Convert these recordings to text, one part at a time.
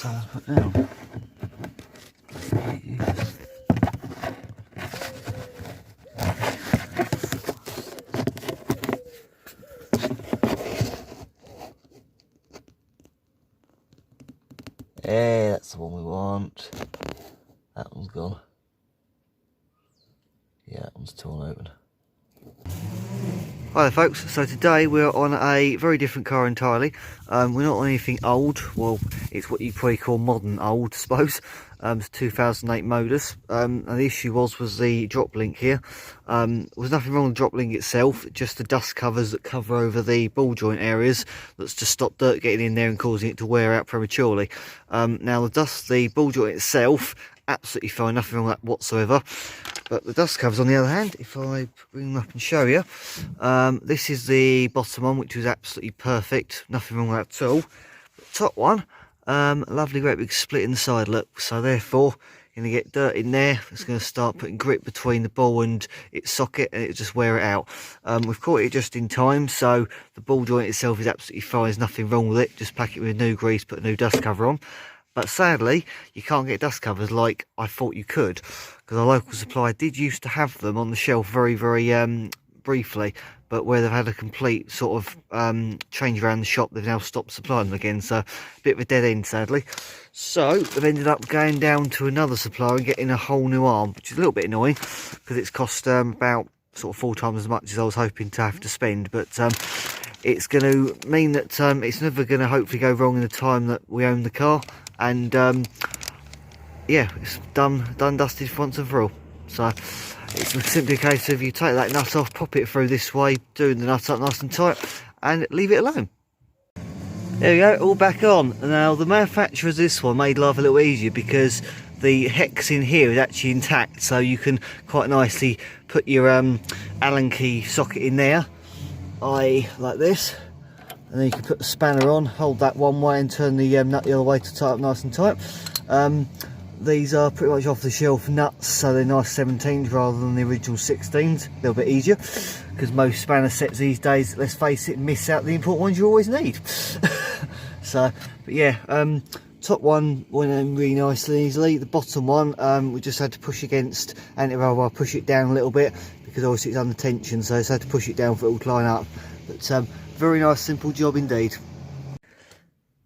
Put down. Yeah, that's the one we want. That one's gone. Yeah, that one's torn open. Hi there folks, so today we're on a very different car entirely. We're not on anything old, well it's what you probably call modern old I suppose. It's 2008 Modus, and the issue was the drop link here. There was nothing wrong with the drop link itself, just the dust covers that cover over the ball joint areas that's to stop dirt getting in there and causing it to wear out prematurely. Now the ball joint itself, absolutely fine, nothing wrong with that whatsoever. But the dust covers on the other hand, if I bring them up and show you, this is the bottom one, which was absolutely perfect, nothing wrong with that at all. The top one, lovely great big split in the side, look, so therefore you're going to get dirt in there. It's going to start putting grip between the ball and its socket, and it'll just wear it out. We've caught it just in time, so the ball joint itself is absolutely fine, there's nothing wrong with it. Just pack it with new grease, put a new dust cover on. But sadly, you can't get dust covers like I thought you could, because our local supplier did used to have them on the shelf very, very briefly, but where they've had a complete sort of change around the shop, they've now stopped supplying them again, so a bit of a dead end sadly. So they've ended up going down to another supplier and getting a whole new arm, which is a little bit annoying, because it's cost about sort of 4 times as much as I was hoping to have to spend, but it's going to mean that it's never going to hopefully go wrong in the time that we own the car. And yeah, it's done dusted once and for all. So it's simply a case of you take that nut off, pop it through this way, doing the nut up nice and tight, and leave it alone. There we go, all back on. Now the manufacturer of this one made life a little easier because the hex in here is actually intact, so you can quite nicely put your Allen key socket in there, like this. And then you can put the spanner on, hold that one way and turn the nut the other way to tie up nice and tight. These are pretty much off the shelf nuts, so they're nice 17s rather than the original 16s. A little bit easier, because most spanner sets these days, let's face it, miss out the important ones you always need. So, but yeah, top one went in really nicely and easily. The bottom one, we just had to push against anti-roll, push it down a little bit, because obviously it's under tension, so I just had to push it down for it to line up. But very nice, simple job indeed.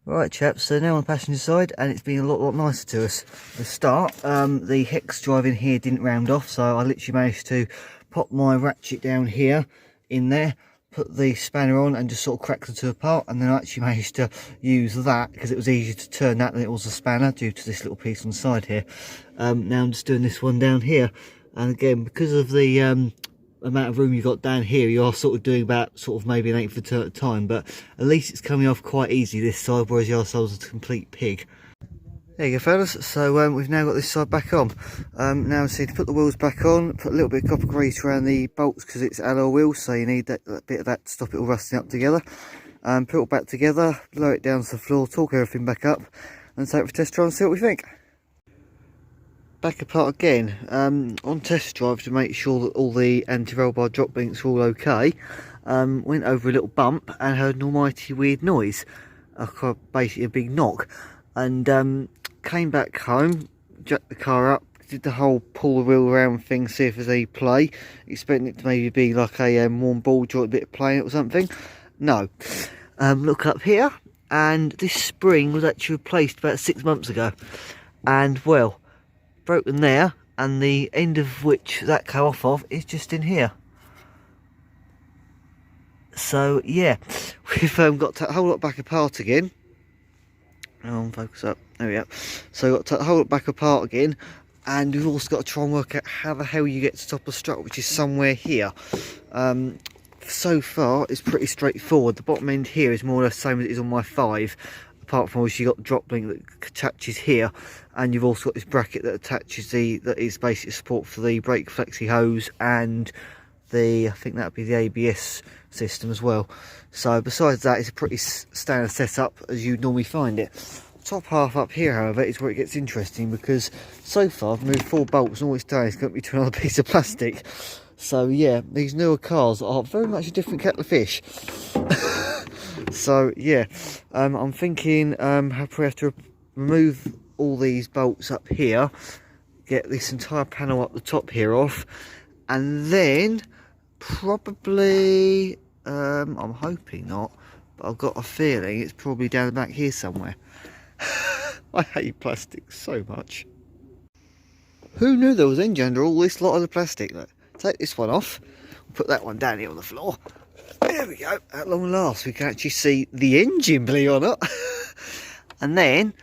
Right chaps, so now on the passenger side, and it's been a lot nicer to us. The start, the hex drive in here didn't round off, so I literally managed to pop my ratchet down here in there, put the spanner on and just sort of crack the two apart, and then I actually managed to use that because it was easier to turn that than it was a spanner due to this little piece on the side here. Now I'm just doing this one down here, and again, because of the amount of room you've got down here, you are sort of doing about sort of maybe an eighth of a turn at a time, but at least it's coming off quite easy this side, whereas the other side was a complete pig. There you go fellas, so we've now got this side back on. Now see, to put the wheels back on, put a little bit of copper grease around the bolts because it's alloy wheels, so you need that bit of that to stop it all rusting up together. Put it all back together, lower it down to the floor, torque everything back up, and take it for a test drive and see what we think. Back apart again, on test drive to make sure that all the anti-roll bar drop links were all okay, went over a little bump and heard an almighty weird noise, basically a big knock, and came back home, jacked the car up, did the whole pull the wheel around thing, see if there's any play, expecting it to maybe be like a worn ball joint, a bit of play or something. No. Look up here, and this spring was actually replaced about 6 months ago, and well, broken there, and the end of which that came off of is just in here. So yeah, we've got to hold it back apart again. Focus up, there we go. So we've got to hold it back apart again, and we've also got to try and work out how the hell you get to the top of the strut, which is somewhere here. So far it's pretty straightforward. The bottom end here is more or less the same as it is on my 5, apart from obviously you've got the drop link that attaches here, and you've also got this bracket that attaches that is basically support for the brake flexi hose and the, I think that would be the ABS system as well. So besides that, it's a pretty standard setup as you'd normally find it. Top half up here, however, is where it gets interesting, because so far I've moved 4 bolts and all it's done is got me to another piece of plastic. So yeah, these newer cars are very much a different kettle of fish. So yeah, I'm thinking I probably have to remove all these bolts up here, get this entire panel up the top here off, and then probably, I'm hoping not, but I've got a feeling it's probably down the back here somewhere. I hate plastic so much. Who knew there was engine under all this lot of the plastic? Look, take this one off, put that one down here on the floor. There we go, at long last we can actually see the engine, believe it or not. And then,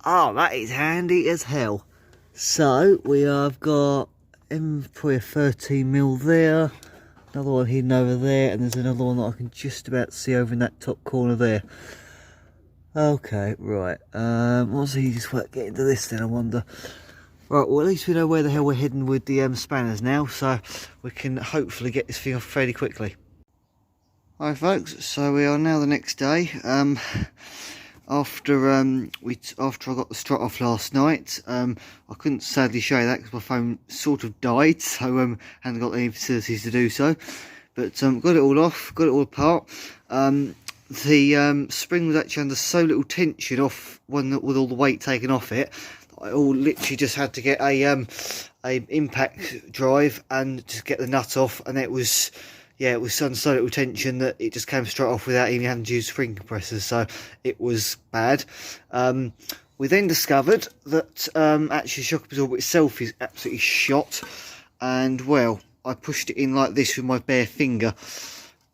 oh, that is handy as hell. So we have got probably a 13mm there, another one hidden over there, and there's another one that I can just about see over in that top corner there. Okay, right, what's the easiest way to get into this then, I wonder? Right, well, at least we know where the hell we're heading with the spanners now, so we can hopefully get this thing off fairly quickly. Hi folks, so we are now the next day. After I got the strut off last night, I couldn't sadly show you that because my phone sort of died, so hadn't got any facilities to do so. But got it all off, got it all apart. The spring was actually under so little tension off with all the weight taken off it. I literally just had to get a impact drive and just get the nut off, and it was, yeah, it was under so little tension that it just came straight off without even having to use spring compressors, so it was bad. We then discovered that actually the shock absorber itself is absolutely shot, and well, I pushed it in like this with my bare finger,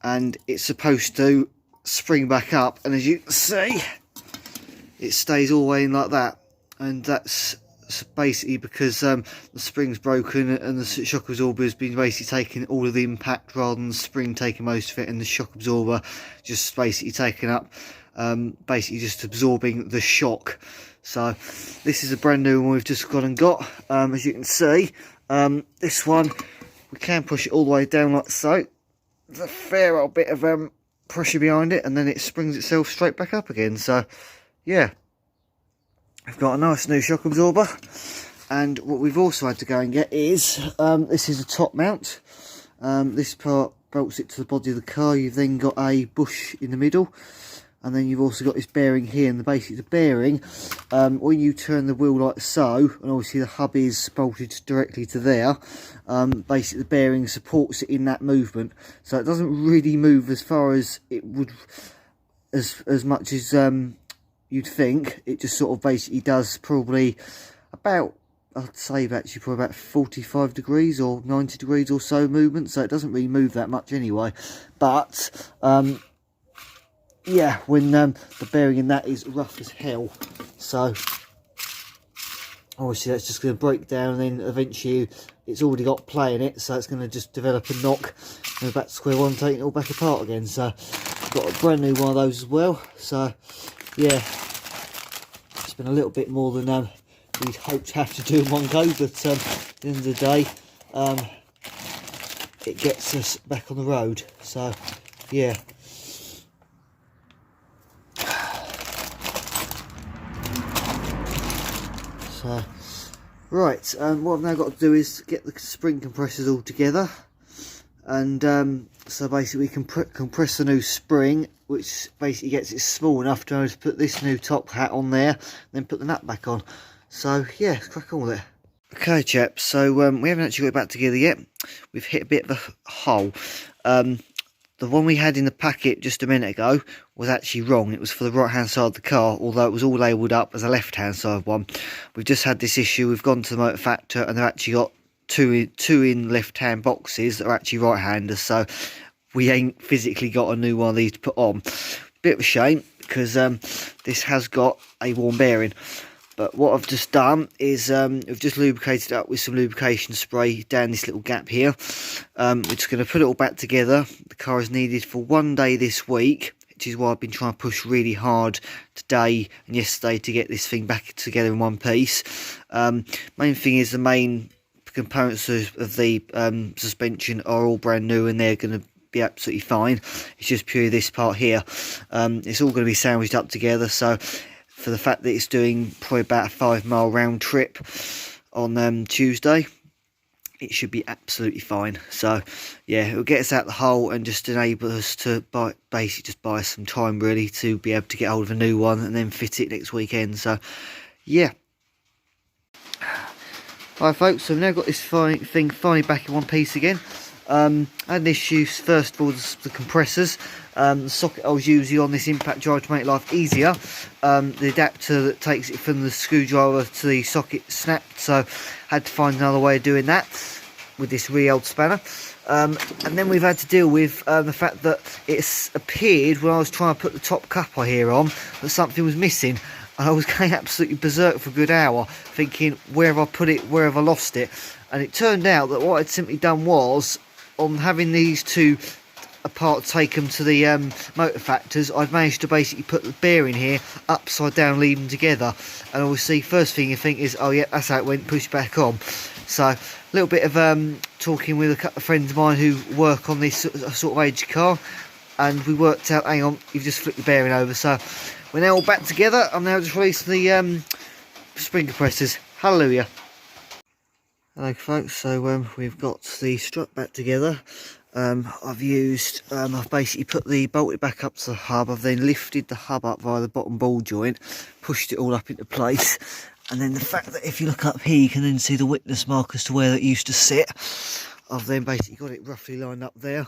and it's supposed to spring back up, and as you can see, it stays all the way in like that. And that's basically because the spring's broken and the shock absorber has been basically taking all of the impact rather than the spring taking most of it, and the shock absorber just basically taking up, basically just absorbing the shock. So this is a brand new one we've just gone and got. As you can see, this one we can push it all the way down like so. There's a fair old bit of pressure behind it, and then it springs itself straight back up again. So yeah, I've got a nice new shock absorber. And what we've also had to go and get is, this is a top mount. This part bolts it to the body of the car. You've then got a bush in the middle, and then you've also got this bearing here. And basically the bearing, when you turn the wheel like so, and obviously the hub is bolted directly to there, basically the bearing supports it in that movement. So it doesn't really move as far as it would, as much as you'd think. It just sort of basically does probably about, I'd say actually probably about 45 degrees or 90 degrees or so movement, so it doesn't really move that much anyway. But yeah, when the bearing in that is rough as hell, so obviously that's just going to break down, and then eventually it's already got play in it, so it's going to just develop a knock and we're back to square one, taking it all back apart again. So I've got a brand new one of those as well. So yeah, it's been a little bit more than we'd hoped to have to do in one go, but at the end of the day, it gets us back on the road. So yeah. So right, what I've now got to do is get the spring compressors all together, and so basically we can compress the new spring, which basically gets it small enough to put this new top hat on there, and then put the nut back on. So yeah, let's crack on with it. Okay chaps, so we haven't actually got it back together yet. We've hit a bit of a hole. The one we had in the packet just a minute ago was actually wrong. It was for the right hand side of the car, although it was all labelled up as a left hand side one. We've just had this issue. We've gone to the motor factor and they've actually got two in left hand boxes that are actually right handers, so we ain't physically got a new one of these to put on. Bit of a shame, because this has got a worn bearing. But what I've just done is I've just lubricated it up with some lubrication spray down this little gap here. We're just going to put it all back together. The car is needed for 1 day this week, which is why I've been trying to push really hard today and yesterday to get this thing back together in one piece. Main thing is the main components of the suspension are all brand new and they're going to be absolutely fine. It's just purely this part here. It's all going to be sandwiched up together, so for the fact that it's doing probably about a 5 mile round trip on Tuesday, it should be absolutely fine. So yeah, it'll get us out the hole and just enable us to basically just buy some time really to be able to get hold of a new one and then fit it next weekend. So yeah. Hi folks, so we've now got this thing finally back in one piece again. I had an issue first of all with the compressors. The socket I was using on this impact drive to make life easier, the adapter that takes it from the screwdriver to the socket snapped, so had to find another way of doing that with this really old spanner. And then we've had to deal with the fact that it's appeared when I was trying to put the top coupler here on that something was missing. And I was going absolutely berserk for a good hour, thinking, where have I put it, where have I lost it? And it turned out that what I'd simply done was, on having these two apart, take them to the motor factors, I'd managed to basically put the bearing here upside down, leave them together. And obviously, first thing you think is, oh yeah, that's how it went, push back on. So, a little bit of talking with a couple of friends of mine who work on this sort of age car, and we worked out, hang on, you've just flipped the bearing over. So, we're now all back together. I'm now just releasing the spring compressors. Hallelujah. Hello folks, so we've got the strut back together. I've basically bolted back up to the hub. I've then lifted the hub up via the bottom ball joint, pushed it all up into place. And then the fact that if you look up here, you can then see the witness mark as to where that used to sit. I've then basically got it roughly lined up there,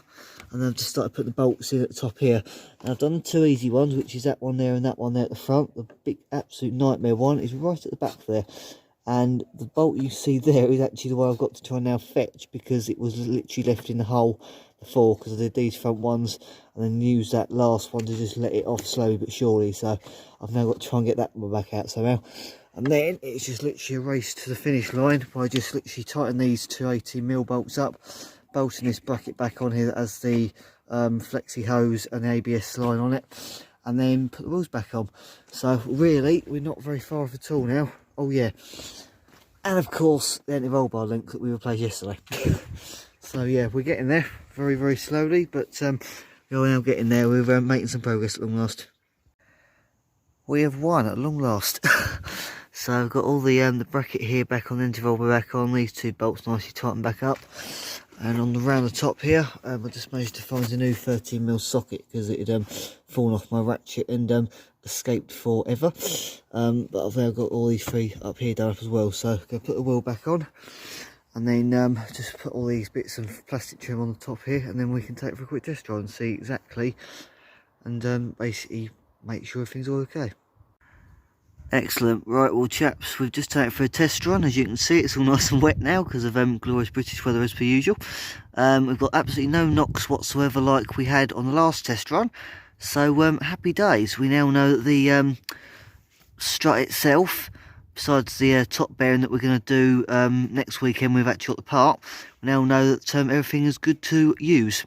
and then I've just started putting the bolts in at the top here. And I've done two easy ones, which is that one there and that one there at the front. The big absolute nightmare one is right at the back there, and the bolt you see there is actually the one I've got to try and now fetch, because it was literally left in the hole before, because I did these front ones and then use that last one to just let it off slowly but surely. So I've now got to try and get that one back out somehow. And then it's just literally a race to the finish line by just literally tightening these two 18mm bolts up, bolting this bracket back on here that has the flexi hose and the ABS line on it, and then put the wheels back on. So really, we're not very far off at all now. Oh yeah, and of course the anti-roll bar link that we replaced yesterday. So yeah, we're getting there very, very slowly, but we're now getting there. We're making some progress at long last. We have won at long last. So I've got all the bracket here back on, the anti-roll back on, these two bolts nicely tightened back up, and on the round the top here, I just managed to find a new 13mm socket because it had fallen off my ratchet and escaped forever. But I've now got all these three up here done up as well. So I'm going to put the wheel back on, and then just put all these bits of plastic trim on the top here, and then we can take it for a quick test drive and see exactly, and basically make sure everything's all okay. Excellent. Right, well chaps, we've just taken it for a test run. As you can see, it's all nice and wet now because of glorious British weather as per usual. We've got absolutely no knocks whatsoever like we had on the last test run. So happy days. We now know that the strut itself, besides the top bearing that we're going to do next weekend, we've actually got the part. We now know that everything is good to use.